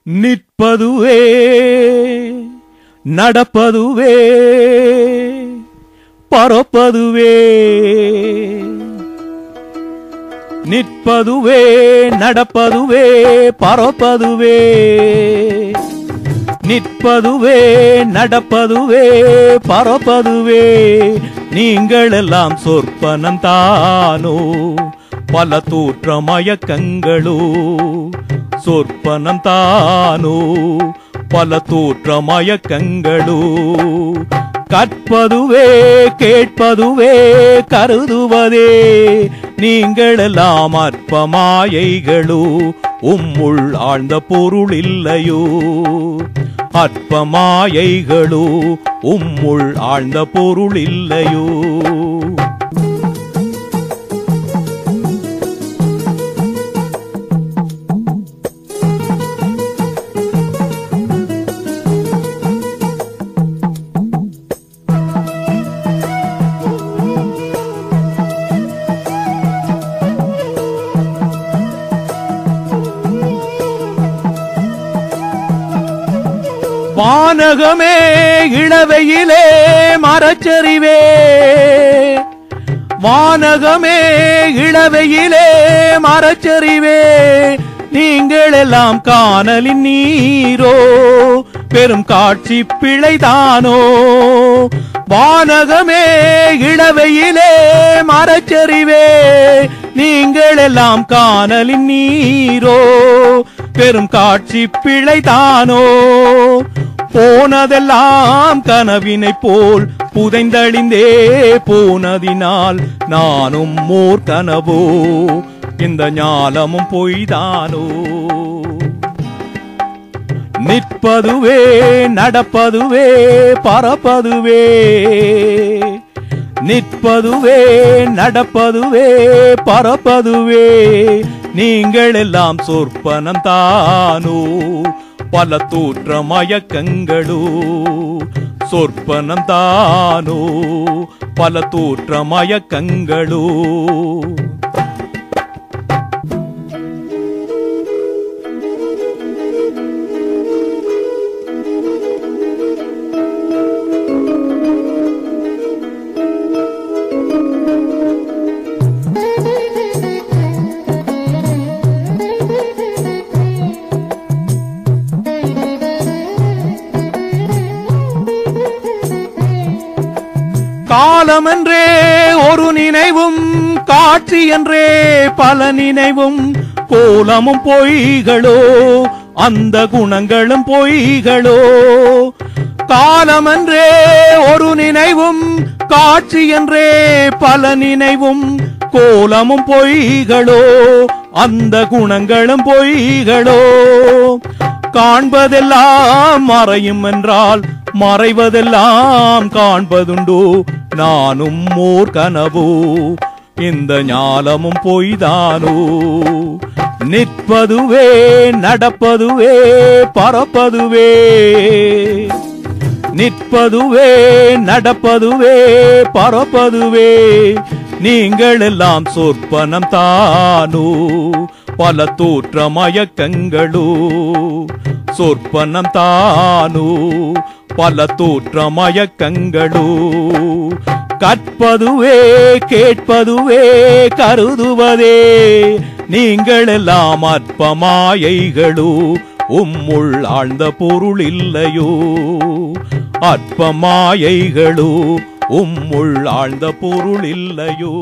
நிற்பதுவே நடப்பதுவே பறப்பதுவே நிற்பதுவே நடப்பதுவே பறப்பதுவே நிற்பதுவே நடப்பதுவே பறப்பதுவே நீங்கள் எல்லாம் சொற்பனம் தானோ பல தோற்ற மயக்கங்களோ சொற்பனம் தானோ பல தோற்ற மயக்கங்களோ கற்பதுவே கேட்பதுவே கருதுவதே நீங்கள் எல்லாம் அற்ப மாயைகளோ உம்முள் ஆழ்ந்த பொருள் இல்லையோ அற்ப மாயைகளோ உம்முள் ஆழ்ந்த பொருள் இல்லையோ வானகமே இளவையிலே மரச்சரிவே வானகமே இளவையிலே மரச்சரிவே நீங்கள் எல்லாம் காணலின் நீரோ பெரும் காட்சி பிழைதானோ வானகமே இளவையிலே மரச்சரிவே நீங்கள் எல்லாம் காணலின் நீரோ பெரும் காட்சி பிழைதானோ போனதெல்லாம் கனவினை போல் புதைந்தழிந்தே போனதினால் நானும் மோர் கனவோ இந்த ஞாலமும் பொய்தானோ நிற்பதுவே நடப்பதுவே பறப்பதுவே நிற்பதுவே நடப்பதுவே பறப்பதுவே நீங்கள் எல்லாம் சொற்பனம் தானோ பல தோற்ற மயக்கங்களோ சொற்பனம் தானோ பல தோற்ற மயக்கங்களோ காலம் என்றே ஒரு நினைவும் காட்சி என்றே பல நினைவும் கோலமும் பொய்களோ அந்த குணங்களும் பொய்களோ காலம் என்றே ஒரு நினைவும் காட்சி என்றே பல நினைவும் கோலமும் பொய்களோ அந்த குணங்களும் பொய்களோ காண்பதெல்லாம் மறையும் என்றால் மறைவதெல்லாம் காண்பதுண்டோ நானும் மோர் கனவோ இந்த ஞாலமும் பொய்தானோ நிற்பதுவே நடப்பதுவே பறப்பதுவே நிற்பதுவே நடப்பதுவே பறப்பதுவே நீங்கள் எல்லாம் சொற்பனம் தானோ பல தோற்ற மயக்கங்களோ சொற்பனம் தானோ பல தோற்ற மயக்கங்களோ கற்பதுவே கேட்பதுவே கருதுவதே நீங்கள் எல்லாம் அற்ப மாயைகளோ உம்முள் ஆழ்ந்த பொருள் இல்லையோ அற்ப மாயைகளோ உம்முள் ஆழ்ந்த பொருள் இல்லையோ